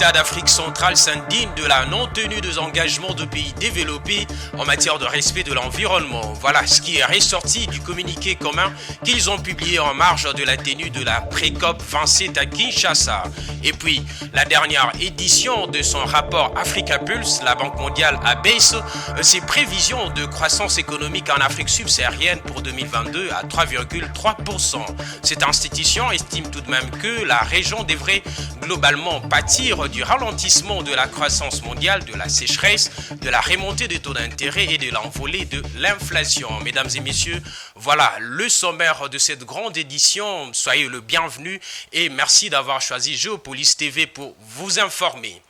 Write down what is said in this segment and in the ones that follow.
États d'Afrique centrale s'indignent de la non-tenue des engagements de pays développés en matière de respect de l'environnement. Voilà ce qui est ressorti du communiqué commun qu'ils ont publié en marge de la tenue de la pré-COP 27 à Kinshasa. Et puis, la dernière édition de son rapport Africa Pulse, la Banque mondiale abaisse ses prévisions de croissance économique en Afrique subsaharienne pour 2022 à 3,3%. Cette institution estime tout de même que la région devrait globalement pâtir du ralentissement de la croissance mondiale, de la sécheresse, de la remontée des taux d'intérêt et de l'envolée de l'inflation. Mesdames et messieurs, voilà le sommaire de cette grande édition. Soyez le bienvenu et merci d'avoir choisi Géopolis TV pour vous informer.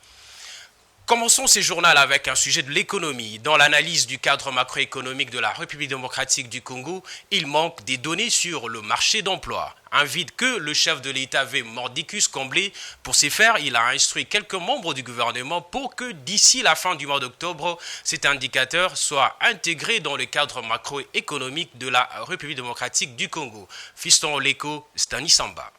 Commençons ces journaux avec un sujet de l'économie. Dans l'analyse du cadre macroéconomique de la République démocratique du Congo, il manque des données sur le marché d'emploi. Un vide que le chef de l'État veut mordicus combler. Pour ce faire, il a instruit quelques membres du gouvernement pour que d'ici la fin du mois d'octobre, cet indicateur soit intégré dans le cadre macroéconomique de la République démocratique du Congo. Fiston Oleko, Stanisamba.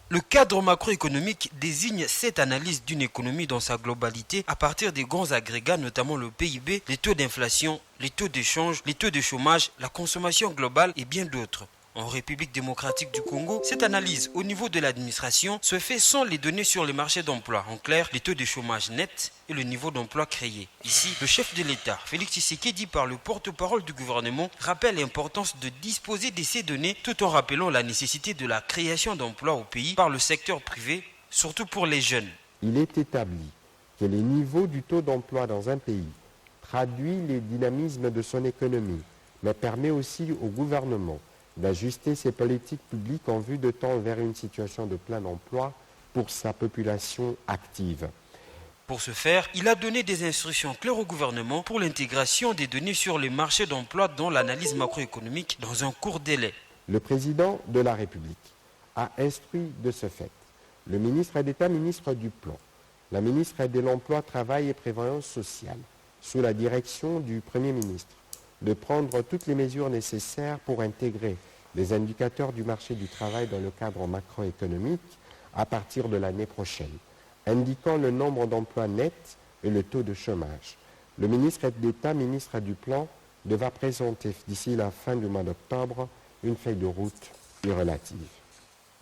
Le cadre macroéconomique désigne cette analyse d'une économie dans sa globalité à partir des grands agrégats, notamment le PIB, les taux d'inflation, les taux d'échange, les taux de chômage, la consommation globale et bien d'autres. En République démocratique du Congo, cette analyse au niveau de l'administration se fait sans les données sur les marchés d'emploi. En clair, les taux de chômage net et le niveau d'emploi créé. Ici, le chef de l'État, Félix Tshisekedi, par le porte-parole du gouvernement, rappelle l'importance de disposer de ces données tout en rappelant la nécessité de la création d'emplois au pays par le secteur privé, surtout pour les jeunes. Il est établi que les niveaux du taux d'emploi dans un pays traduit les dynamismes de son économie, mais permet aussi au gouvernement d'ajuster ses politiques publiques en vue de tendre vers une situation de plein emploi pour sa population active. Pour ce faire, il a donné des instructions claires au gouvernement pour l'intégration des données sur les marchés d'emploi dans l'analyse macroéconomique dans un court délai. Le président de la République a instruit de ce fait le ministre d'État, ministre du Plan, la ministre de l'Emploi, Travail et Prévoyance sociale, sous la direction du Premier ministre, de prendre toutes les mesures nécessaires pour intégrer les indicateurs du marché du travail dans le cadre macroéconomique à partir de l'année prochaine, indiquant le nombre d'emplois nets et le taux de chômage. Le ministre d'État, ministre du Plan, devra présenter d'ici la fin du mois d'octobre une feuille de route relative.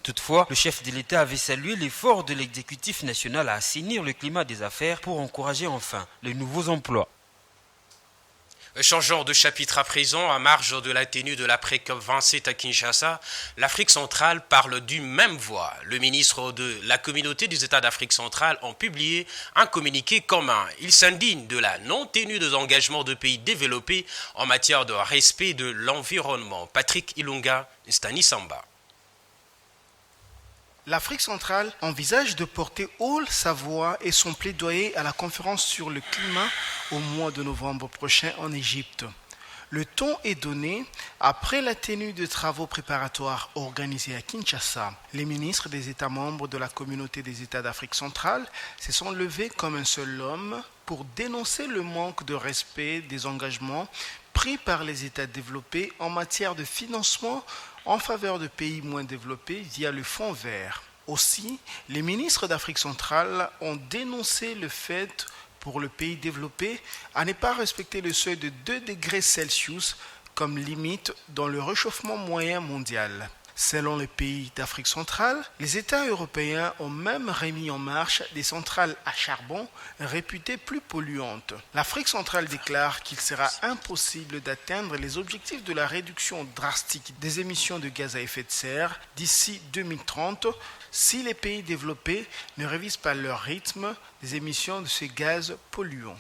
Toutefois, le chef de l'État avait salué l'effort de l'exécutif national à assainir le climat des affaires pour encourager enfin les nouveaux emplois. Changeant de chapitre à présent, à marge de la tenue de la pré-COP 27 à Kinshasa, l'Afrique centrale parle d'une même voix. Le ministre de la Communauté des États d'Afrique centrale ont publié un communiqué commun. Il s'indigne de la non-tenue des engagements de pays développés en matière de respect de l'environnement. Patrick Ilunga, Stanisamba. L'Afrique centrale envisage de porter haut sa voix et son plaidoyer à la conférence sur le climat au mois de novembre prochain en Égypte. Le ton est donné après la tenue de travaux préparatoires organisés à Kinshasa. Les ministres des États membres de la Communauté des États d'Afrique centrale se sont levés comme un seul homme pour dénoncer le manque de respect des engagements pris par les États développés en matière de financement en faveur de pays moins développés via le Fonds vert. Aussi, les ministres d'Afrique centrale ont dénoncé le fait pour le pays développé à ne pas respecter le seuil de 2 degrés Celsius comme limite dans le réchauffement moyen mondial. Selon les pays d'Afrique centrale, les États européens ont même remis en marche des centrales à charbon réputées plus polluantes. L'Afrique centrale déclare qu'il sera impossible d'atteindre les objectifs de la réduction drastique des émissions de gaz à effet de serre d'ici 2030 si les pays développés ne révisent pas leur rythme des émissions de ces gaz polluants.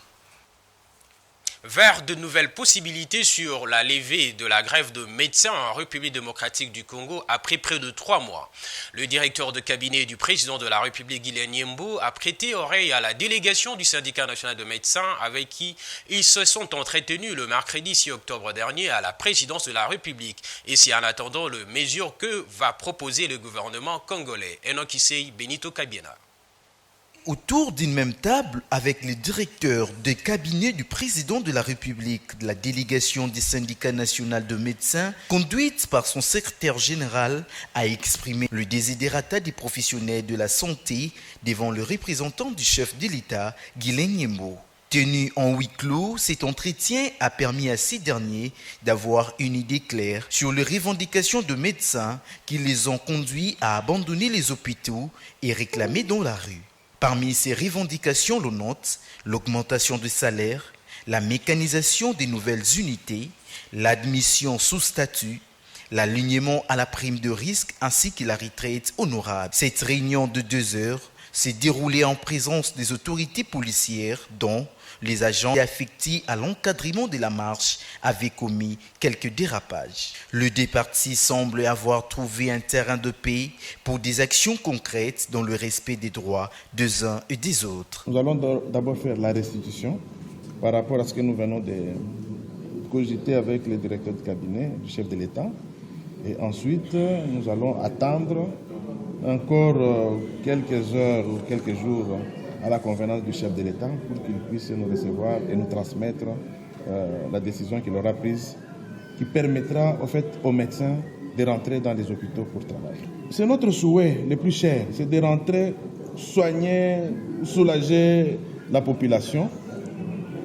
Vers de nouvelles possibilités sur la levée de la grève de médecins en République démocratique du Congo après près de 3 mois. Le directeur de cabinet du président de la République, Guilain Nyembo, a prêté oreille à la délégation du syndicat national de médecins avec qui ils se sont entretenus le mercredi 6 octobre dernier à la présidence de la République. Et c'est en attendant les mesures que va proposer le gouvernement congolais. Enoch Issei, Benito Kabiena. autour d'une même table avec les directeurs des cabinets du président de la République, de la délégation du syndicat national de médecins, conduite par son secrétaire général, a exprimé le désidérata des professionnels de la santé devant le représentant du chef de l'État, Guilain Nyembo. Tenu en huis clos, cet entretien a permis à ces derniers d'avoir une idée claire sur les revendications de médecins qui les ont conduits à abandonner les hôpitaux et réclamer dans la rue. Parmi ces revendications, l'on note l'augmentation du salaire, la mécanisation des nouvelles unités, l'admission sous statut, l'alignement à la prime de risque ainsi que la retraite honorable. Cette réunion de 2 heures s'est déroulée en présence des autorités policières dont les agents affectés à l'encadrement de la marche avaient commis quelques dérapages. Les deux parties semblent avoir trouvé un terrain de paix pour des actions concrètes dans le respect des droits des uns et des autres. Nous allons d'abord faire la restitution par rapport à ce que nous venons de cogiter avec le directeur de cabinet du chef de l'État. Et ensuite, nous allons attendre encore quelques heures ou quelques jours à la convenance du chef de l'État pour qu'il puisse nous recevoir et nous transmettre la décision qu'il aura prise, qui permettra au fait aux médecins de rentrer dans les hôpitaux pour travailler. C'est notre souhait le plus cher, c'est de rentrer, soigner, soulager la population.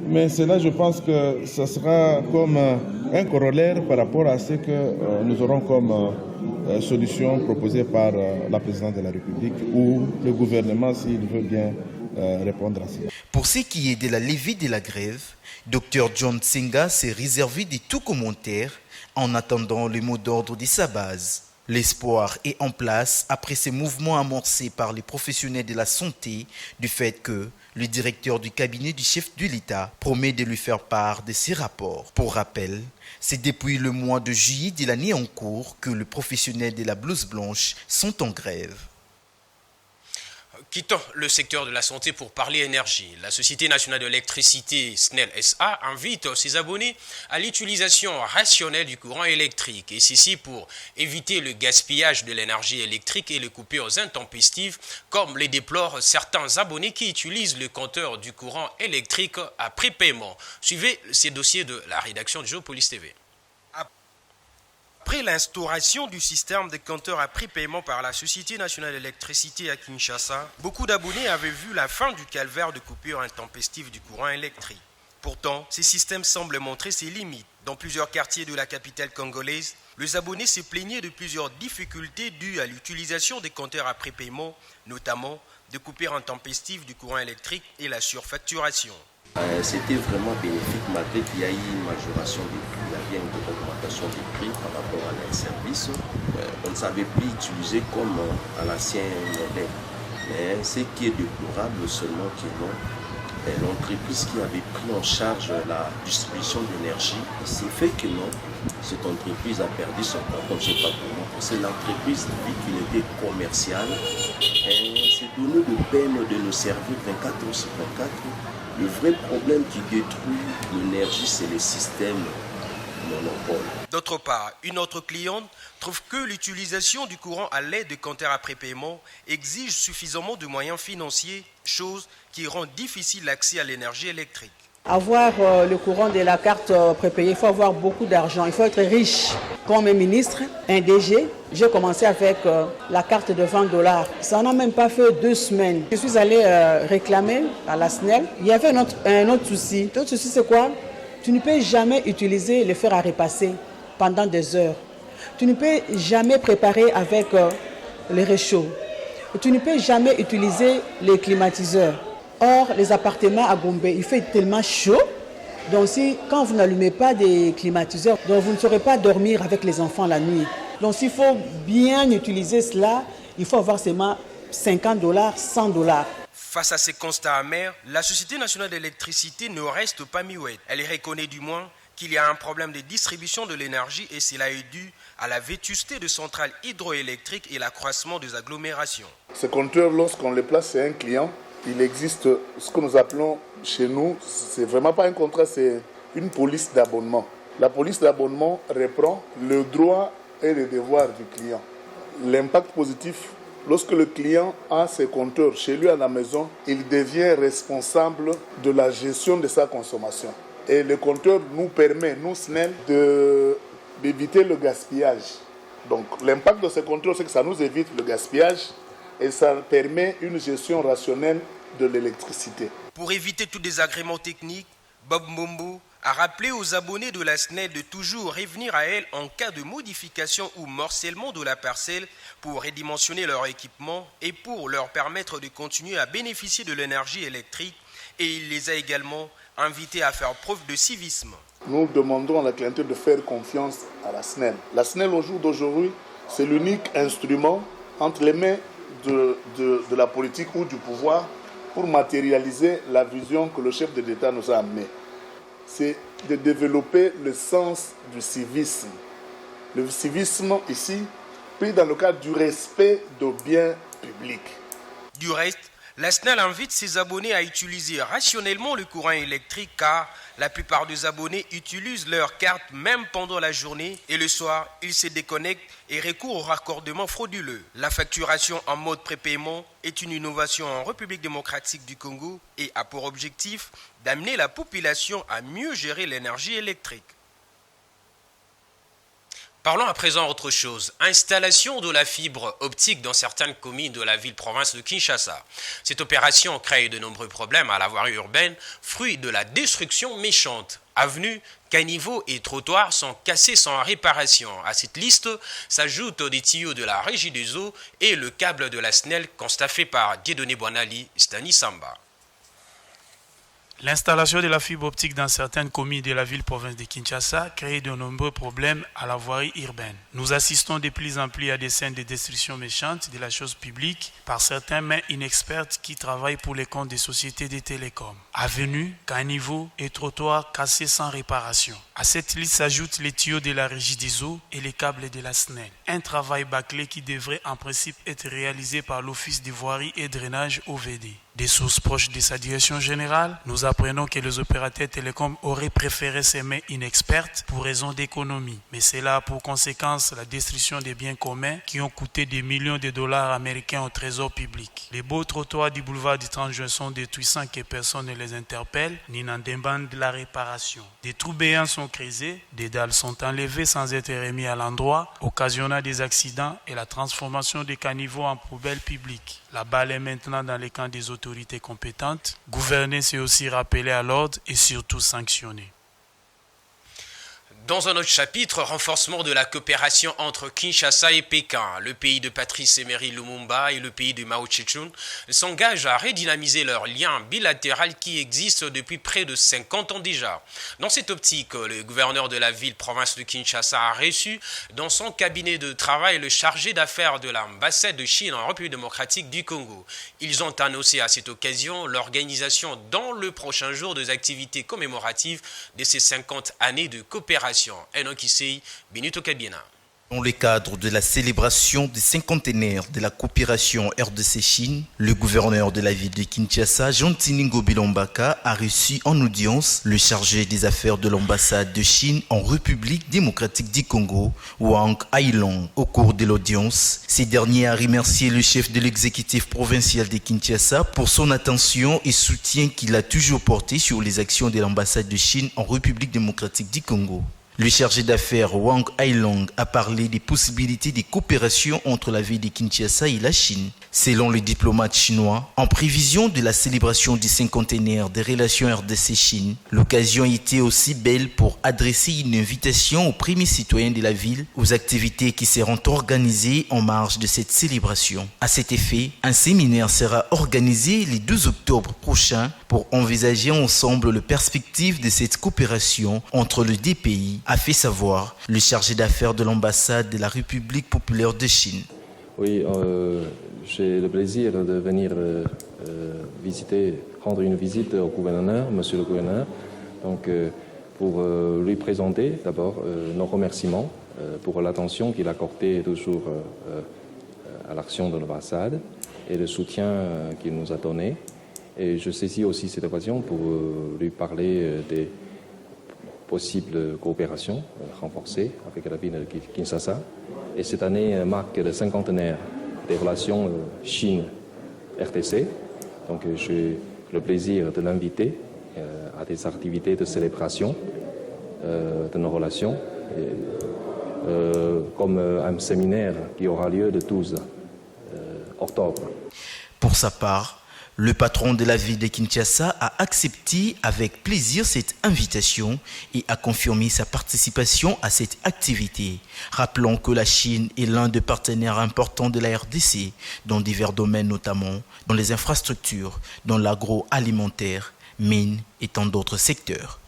Mais cela, je pense que ce sera comme un corollaire par rapport à ce que nous aurons comme solution proposée par la présidente de la République ou le gouvernement s'il veut bien répondre à cela. Pour ce qui est de la levée de la grève, Dr John Tsenga s'est réservé de tout commentaire en attendant le mot d'ordre de sa base. L'espoir est en place après ces mouvements amorcés par les professionnels de la santé du fait que le directeur du cabinet du chef de l'État promet de lui faire part de ses rapports. Pour rappel, c'est depuis le mois de juillet de l'année en cours que les professionnels de la blouse blanche sont en grève. Quittons le secteur de la santé pour parler énergie. La Société nationale de l'électricité, SNEL SA, invite ses abonnés à l'utilisation rationnelle du courant électrique. Et ceci pour éviter le gaspillage de l'énergie électrique et les coupures intempestives, comme les déplorent certains abonnés qui utilisent le compteur du courant électrique à prépaiement. Suivez ces dossiers de la rédaction de Géopolis TV. Après l'instauration du système de compteurs à prépaiement par la Société nationale d'électricité à Kinshasa, beaucoup d'abonnés avaient vu la fin du calvaire de coupures intempestives du courant électrique. Pourtant, ce système semble montrer ses limites. Dans plusieurs quartiers de la capitale congolaise, les abonnés se plaignaient de plusieurs difficultés dues à l'utilisation des compteurs à prépaiement, notamment de coupures intempestives du courant électrique et la surfacturation. C'était vraiment bénéfique malgré qu'il y a eu une majoration des prix, il y avait une augmentation des prix par rapport à un service. On ne savait plus utiliser comme à l'ancien modèle. Mais ce qui est déplorable seulement que non, l'entreprise qui avait pris en charge la distribution d'énergie, c'est fait que non, cette entreprise a perdu son patron, je ne sais pas comment. C'est l'entreprise, vu qu'il était commercial, s'est donné de peine de nous servir 24 heures sur 24. Le vrai problème qui détruit l'énergie, c'est le système monopole. D'autre part, une autre cliente trouve que l'utilisation du courant à l'aide de compteurs à prépaiement exige suffisamment de moyens financiers, chose qui rend difficile l'accès à l'énergie électrique. Avoir le courant de la carte prépayée, il faut avoir beaucoup d'argent, il faut être riche. Comme un ministre, un DG, j'ai commencé avec la carte de $20. Ça n'a même pas fait 2 semaines. Je suis allé réclamer à la SNEL. Il y avait un autre souci. L'autre souci, c'est quoi? Tu ne peux jamais utiliser le fer à repasser pendant des heures. Tu ne peux jamais préparer avec le réchaud. Tu ne peux jamais utiliser les climatiseurs. Or, les appartements à Gombe, il fait tellement chaud. Donc, quand vous n'allumez pas des climatiseurs, donc vous ne saurez pas dormir avec les enfants la nuit. Donc, s'il faut bien utiliser cela, il faut avoir seulement $50, $100. Face à ces constats amers, la Société nationale d'électricité ne reste pas muette. Elle reconnaît du moins qu'il y a un problème de distribution de l'énergie et cela est dû à la vétusté de centrales hydroélectriques et l'accroissement des agglomérations. Ce compteur, lorsqu'on le place chez un client, il existe ce que nous appelons chez nous, c'est vraiment pas un contrat, c'est une police d'abonnement. La police d'abonnement reprend le droit et le devoir du client. L'impact positif Lorsque le client a ses compteurs chez lui à la maison, il devient responsable de la gestion de sa consommation. Et le compteur nous permet, nous, SNEL, d'éviter le gaspillage. Donc l'impact de ce compteur, c'est que ça nous évite le gaspillage et ça permet une gestion rationnelle de l'électricité. Pour éviter tout désagrément technique, Bob Mbombo a rappelé aux abonnés de la SNEL de toujours revenir à elle en cas de modification ou morcellement de la parcelle pour redimensionner leur équipement et pour leur permettre de continuer à bénéficier de l'énergie électrique. Et il les a également invités à faire preuve de civisme. Nous demandons à la clientèle de faire confiance à la SNEL. La SNEL, au jour d'aujourd'hui, c'est l'unique instrument entre les mains de la politique ou du pouvoir pour matérialiser la vision que le chef de l'État nous a amenée. C'est de développer le sens du civisme. Le civisme, ici, pris dans le cadre du respect des biens publics. Du reste, la SNEL invite ses abonnés à utiliser rationnellement le courant électrique car la plupart des abonnés utilisent leur carte même pendant la journée et le soir, ils se déconnectent et recourent au raccordement frauduleux. La facturation en mode prépaiement est une innovation en République démocratique du Congo et a pour objectif d'amener la population à mieux gérer l'énergie électrique. Parlons à présent autre chose. Installation de la fibre optique dans certaines communes de la ville-province de Kinshasa. Cette opération crée de nombreux problèmes à la voirie urbaine, fruit de la destruction méchante. Avenues, caniveaux et trottoirs sont cassés sans réparation. À cette liste s'ajoutent des tuyaux de la Régie des eaux et le câble de la SNEL constaté par Dieudonné Boanali Stanisamba. L'installation de la fibre optique dans certaines communes de la ville-province de Kinshasa crée de nombreux problèmes à la voirie urbaine. Nous assistons de plus en plus à des scènes de destruction méchante de la chose publique par certains mains inexpertes qui travaillent pour les comptes des sociétés de télécom. Avenues, caniveaux et trottoirs cassés sans réparation. À cette liste s'ajoutent les tuyaux de la Régie des eaux et les câbles de la SNEL. Un travail bâclé qui devrait en principe être réalisé par l'Office des voiries et drainage OVD. Des sources proches de sa direction générale, nous apprenons que les opérateurs télécoms auraient préféré ces mains inexpertes pour raison d'économie. Mais cela a pour conséquence la destruction des biens communs qui ont coûté des millions de dollars américains au trésor public. Les beaux trottoirs du boulevard du 30 juin sont détruits sans que personne ne les interpelle ni n'en demande la réparation. Des trous béants sont creusés, des dalles sont enlevées sans être remis à l'endroit, occasionnant des accidents et la transformation des caniveaux en poubelles publiques. La balle est maintenant dans les camps des autorités compétentes. Gouverner, c'est aussi rappeler à l'ordre et surtout sanctionner. Dans un autre chapitre, renforcement de la coopération entre Kinshasa et Pékin. Le pays de Patrice Emery Lumumba et le pays de Mao Tse-tung s'engagent à redynamiser leur lien bilatéral qui existe depuis près de 50 ans déjà. Dans cette optique, le gouverneur de la ville-province de Kinshasa a reçu dans son cabinet de travail le chargé d'affaires de l'ambassade de Chine en République démocratique du Congo. Ils ont annoncé à cette occasion l'organisation dans le prochain jour des activités commémoratives de ces 50 années de coopération. Benito Kabiena. Dans le cadre de la célébration du cinquantenaire de la coopération RDC-Chine, le gouverneur de la ville de Kinshasa, Jean-Tiningo Bilombaka, a reçu en audience le chargé des affaires de l'ambassade de Chine en République démocratique du Congo, Wang Hailong. Au cours de l'audience, ce dernier a remercié le chef de l'exécutif provincial de Kinshasa pour son attention et soutien qu'il a toujours porté sur les actions de l'ambassade de Chine en République démocratique du Congo. Le chargé d'affaires Wang Hailong a parlé des possibilités de coopération entre la ville de Kinshasa et la Chine. Selon le diplomate chinois, en prévision de la célébration du cinquantenaire des relations RDC-Chine, l'occasion était aussi belle pour adresser une invitation aux premiers citoyens de la ville aux activités qui seront organisées en marge de cette célébration. À cet effet, un séminaire sera organisé le 2 octobre prochain pour envisager ensemble les perspectives de cette coopération entre les deux pays, a fait savoir le chargé d'affaires de l'ambassade de la République populaire de Chine. Oui, j'ai le plaisir de venir rendre une visite au gouverneur, monsieur le gouverneur, donc, pour lui présenter d'abord nos remerciements pour l'attention qu'il a accordée toujours à l'action de l'ambassade et le soutien qu'il nous a donné. Et je saisis aussi cette occasion pour lui parler des possibles coopérations renforcées avec la ville de Kinshasa. Et cette année marque le cinquantenaire des relations Chine-RDC. Donc j'ai le plaisir de l'inviter à des activités de célébration de nos relations, comme un séminaire qui aura lieu le 12 octobre. Pour sa part, le patron de la ville de Kinshasa a accepté avec plaisir cette invitation et a confirmé sa participation à cette activité. Rappelons que la Chine est l'un des partenaires importants de la RDC dans divers domaines, notamment dans les infrastructures, dans l'agroalimentaire, mines et tant d'autres secteurs.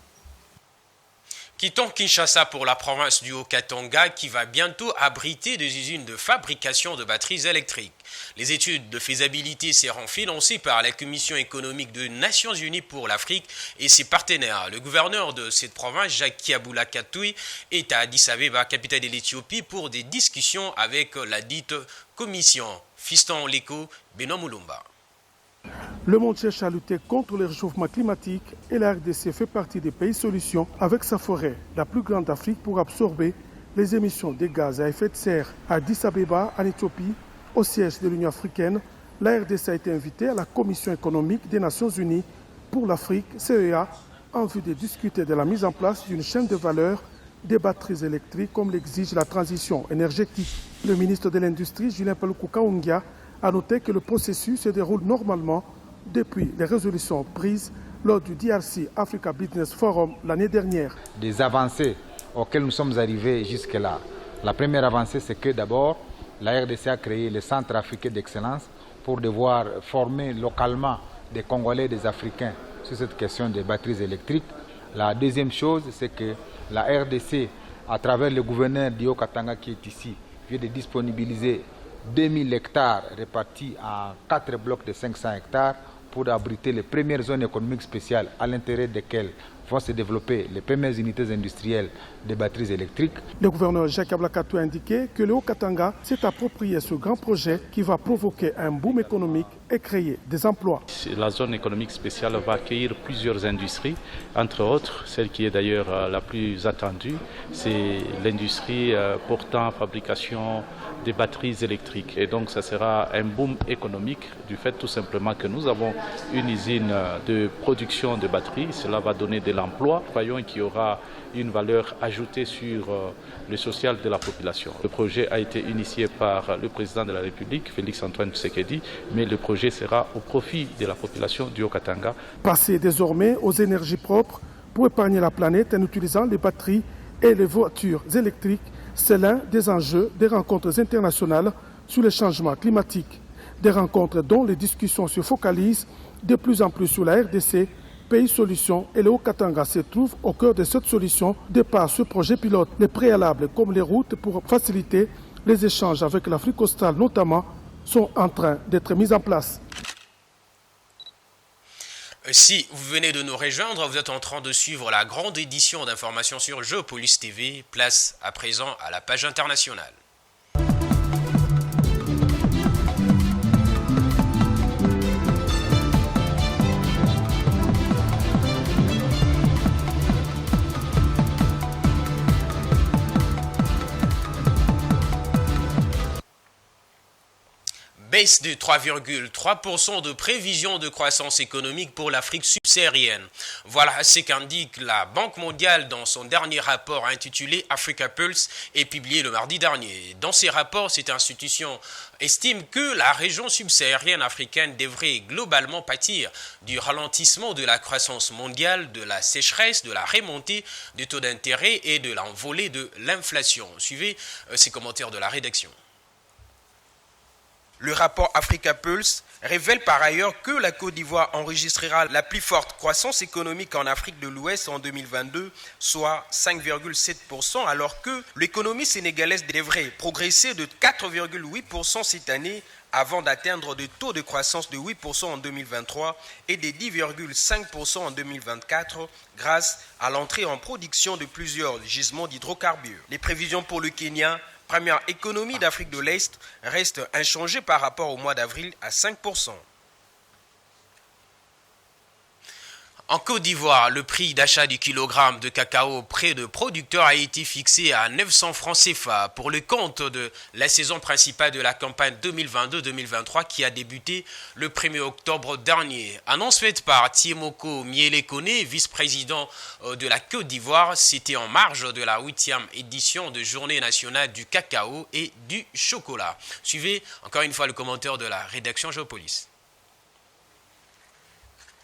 Quittons Kinshasa pour la province du Haut-Katanga qui va bientôt abriter des usines de fabrication de batteries électriques. Les études de faisabilité seront financées par la Commission économique des Nations Unies pour l'Afrique et ses partenaires. Le gouverneur de cette province, Jacques Kiaboula Katoui, est à Addis Abeba, capitale de l'Éthiopie, pour des discussions avec la dite commission. Fiston Leko, Benoît Moulumba. Le monde cherche à lutter contre le réchauffement climatique et la RDC fait partie des pays solutions avec sa forêt, la plus grande d'Afrique, pour absorber les émissions de gaz à effet de serre. À Addis Abeba, en Éthiopie, au siège de l'Union africaine, la RDC a été invitée à la Commission économique des Nations Unies pour l'Afrique, CEA, en vue de discuter de la mise en place d'une chaîne de valeur des batteries électriques comme l'exige la transition énergétique. Le ministre de l'Industrie, Julien Paluku Kaungia, a noté que le processus se déroule normalement depuis les résolutions prises lors du DRC Africa Business Forum l'année dernière. Des avancées auxquelles nous sommes arrivés jusque-là. La première avancée, c'est que d'abord, la RDC a créé le Centre africain d'excellence pour devoir former localement des Congolais et des Africains sur cette question des batteries électriques. La deuxième chose, c'est que la RDC, à travers le gouverneur du Haut-Katanga qui est ici, vient de disponibiliser 2000 hectares répartis en 4 blocs de 500 hectares pour abriter les premières zones économiques spéciales à l'intérieur desquelles vont se développer les premières unités industrielles de batteries électriques. Le gouverneur Jacques Ablakatou a indiqué que le Haut-Katanga s'est approprié ce grand projet qui va provoquer un boom économique et créer des emplois. La zone économique spéciale va accueillir plusieurs industries, entre autres, celle qui est d'ailleurs la plus attendue, c'est l'industrie portant à fabrication des batteries électriques. Et donc ça sera un boom économique du fait tout simplement que nous avons une usine de production de batteries. Cela va donner de l'emploi. Croyons qu'il y aura une valeur ajoutée sur le social de la population. Le projet a été initié par le président de la République, Félix-Antoine Tshisekedi, mais le projet sera au profit de la population du Haut-Katanga. Passer désormais aux énergies propres pour épargner la planète en utilisant les batteries et les voitures électriques, c'est l'un des enjeux des rencontres internationales sur le changement climatique. Des rencontres dont les discussions se focalisent de plus en plus sur la RDC, pays solution, et le Haut-Katanga se trouve au cœur de cette solution de par ce projet pilote. Les préalables comme les routes pour faciliter les échanges avec l'Afrique australe notamment sont en train d'être mis en place. Si vous venez de nous rejoindre, vous êtes en train de suivre la grande édition d'informations sur Géopolis TV. Place à présent à la page internationale. Baisse de 3,3% de prévision de croissance économique pour l'Afrique subsaharienne. Voilà ce qu'indique la Banque mondiale dans son dernier rapport intitulé Africa Pulse et publié le mardi dernier. Dans ces rapports, cette institution estime que la région subsaharienne africaine devrait globalement pâtir du ralentissement de la croissance mondiale, de la sécheresse, de la remontée des taux d'intérêt et de l'envolée de l'inflation. Suivez ces commentaires de la rédaction. Le rapport Africa Pulse révèle par ailleurs que la Côte d'Ivoire enregistrera la plus forte croissance économique en Afrique de l'Ouest en 2022, soit 5,7%, alors que l'économie sénégalaise devrait progresser de 4,8% cette année avant d'atteindre des taux de croissance de 8% en 2023 et de 10,5% en 2024 grâce à l'entrée en production de plusieurs gisements d'hydrocarbures. Les prévisions pour le Kenya, première économie d'Afrique de l'Est, reste inchangée par rapport au mois d'avril à 5%. En Côte d'Ivoire, le prix d'achat du kilogramme de cacao auprès de producteurs a été fixé à 900 francs CFA pour le compte de la saison principale de la campagne 2022-2023 qui a débuté le 1er octobre dernier. Annonce faite par Thiemoko Mielekone, vice-président de la Côte d'Ivoire, c'était en marge de la 8e édition de Journée nationale du cacao et du chocolat. Suivez encore une fois le commentaire de la rédaction Géopolis.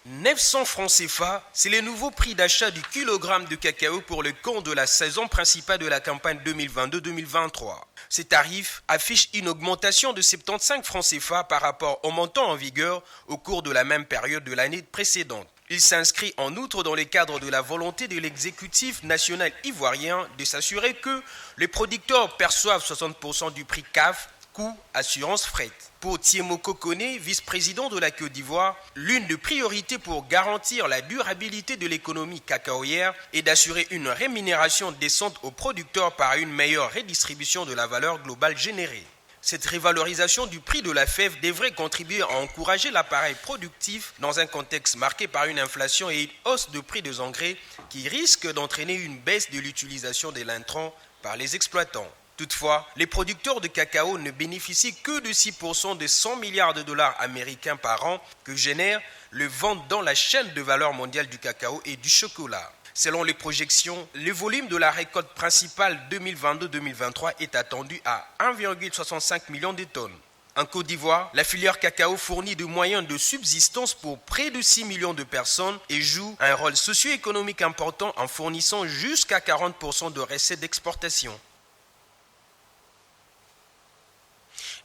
900 francs CFA, c'est le nouveau prix d'achat du kilogramme de cacao pour le compte de la saison principale de la campagne 2022-2023. Ces tarifs affichent une augmentation de 75 francs CFA par rapport au montant en vigueur au cours de la même période de l'année précédente. Il s'inscrit en outre dans le cadre de la volonté de l'exécutif national ivoirien de s'assurer que les producteurs perçoivent 60% du prix CAF, coût assurance fret. Pour Thiemoko Kone, vice-président de la Côte d'Ivoire, l'une des priorités pour garantir la durabilité de l'économie cacaoyère est d'assurer une rémunération décente aux producteurs par une meilleure redistribution de la valeur globale générée. Cette révalorisation du prix de la fève devrait contribuer à encourager l'appareil productif dans un contexte marqué par une inflation et une hausse de prix des engrais qui risque d'entraîner une baisse de l'utilisation des intrants par les exploitants. Toutefois, les producteurs de cacao ne bénéficient que de 6% des 100 milliards de dollars américains par an que génère le vente dans la chaîne de valeur mondiale du cacao et du chocolat. Selon les projections, le volume de la récolte principale 2022-2023 est attendu à 1,65 million de tonnes. En Côte d'Ivoire, la filière cacao fournit des moyens de subsistance pour près de 6 millions de personnes et joue un rôle socio-économique important en fournissant jusqu'à 40% de recettes d'exportation.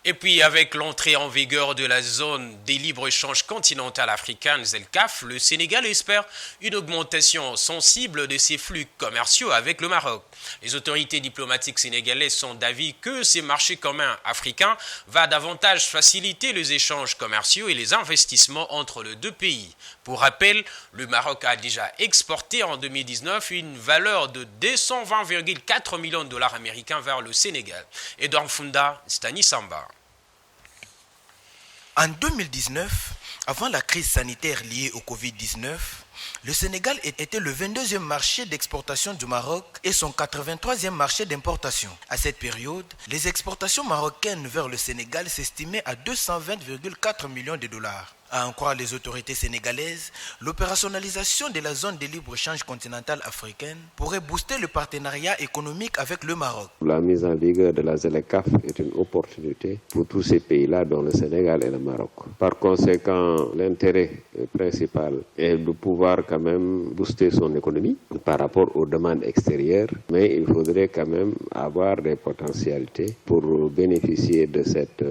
Et puis, avec l'entrée en vigueur de la zone des libre-échanges continentales africaines, ZLCAF, le Sénégal espère une augmentation sensible de ses flux commerciaux avec le Maroc. Les autorités diplomatiques sénégalaises sont d'avis que ces marchés communs africains vont davantage faciliter les échanges commerciaux et les investissements entre les deux pays. Pour rappel, le Maroc a déjà exporté en 2019 une valeur de 220,4 millions de dollars américains vers le Sénégal. Edouard Funda, Stani Samba. En 2019, avant la crise sanitaire liée au Covid-19, le Sénégal était le 22e marché d'exportation du Maroc et son 83e marché d'importation. À cette période, les exportations marocaines vers le Sénégal s'estimaient à 220,4 millions de dollars. À en croire les autorités sénégalaises, l'opérationnalisation de la zone de libre-échange continentale africaine pourrait booster le partenariat économique avec le Maroc. La mise en vigueur de la ZLCAF est une opportunité pour tous ces pays-là, dont le Sénégal et le Maroc. Par conséquent, l'intérêt principal est de pouvoir quand même booster son économie par rapport aux demandes extérieures, mais il faudrait quand même avoir des potentialités pour bénéficier de cette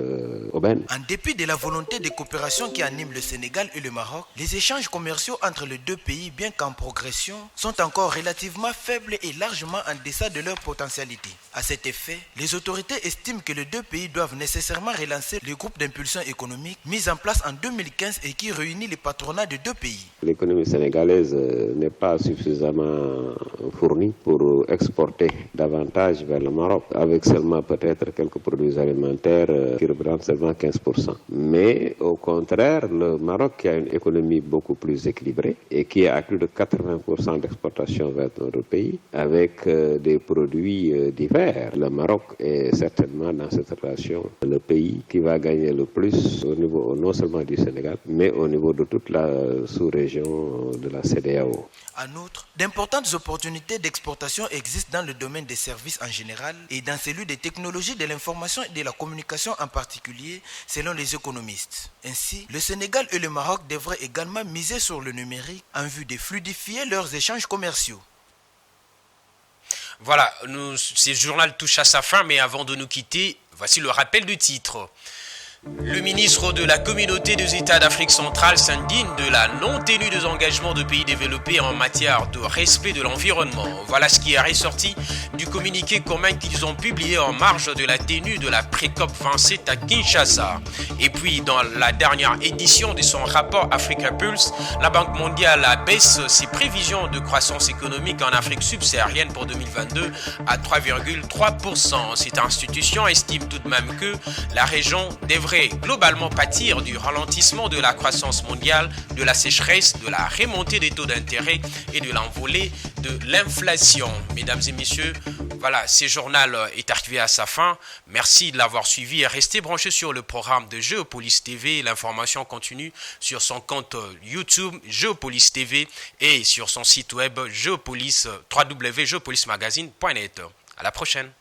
aubaine. En dépit de la volonté de coopération qui anime le Sénégal et le Maroc, les échanges commerciaux entre les deux pays, bien qu'en progression, sont encore relativement faibles et largement en deçà de leur potentialité. À cet effet, les autorités estiment que les deux pays doivent nécessairement relancer le groupe d'impulsion économique mis en place en 2015 et qui réunit les patronats de deux pays. L'économie sénégalaise n'est pas suffisamment fournie pour exporter davantage vers le Maroc, avec seulement peut-être quelques produits alimentaires qui représentent seulement 15%. Mais au contraire, le Maroc qui a une économie beaucoup plus équilibrée et qui a plus de 80% d'exportation vers notre pays avec des produits divers. Le Maroc est certainement dans cette relation le pays qui va gagner le plus au niveau non seulement du Sénégal, mais au niveau de toute la sous-région de la CEDEAO. En outre, d'importantes opportunités d'exportation existent dans le domaine des services en général et dans celui des technologies de l'information et de la communication en particulier, selon les économistes. Ainsi, le Sénégal et le Maroc devraient également miser sur le numérique en vue de fluidifier leurs échanges commerciaux. Voilà, ce journal touche à sa fin, mais avant de nous quitter, voici le rappel du titre. Le ministre de la Communauté des États d'Afrique centrale s'indigne de la non-tenue des engagements de pays développés en matière de respect de l'environnement. Voilà ce qui est ressorti du communiqué commun qu'ils ont publié en marge de la tenue de la pré-COP 27 à Kinshasa. Et puis, dans la dernière édition de son rapport Africa Pulse, la Banque mondiale abaisse ses prévisions de croissance économique en Afrique subsaharienne pour 2022 à 3,3%. Cette institution estime tout de même que la région devrait pourrait globalement pâtir du ralentissement de la croissance mondiale, de la sécheresse, de la remontée des taux d'intérêt et de l'envolée de l'inflation. Mesdames et messieurs, voilà, ce journal est arrivé à sa fin. Merci de l'avoir suivi et restez branchés sur le programme de Géopolis TV. L'information continue sur son compte YouTube Géopolis TV et sur son site web www.geopolismagazine.net. À la prochaine.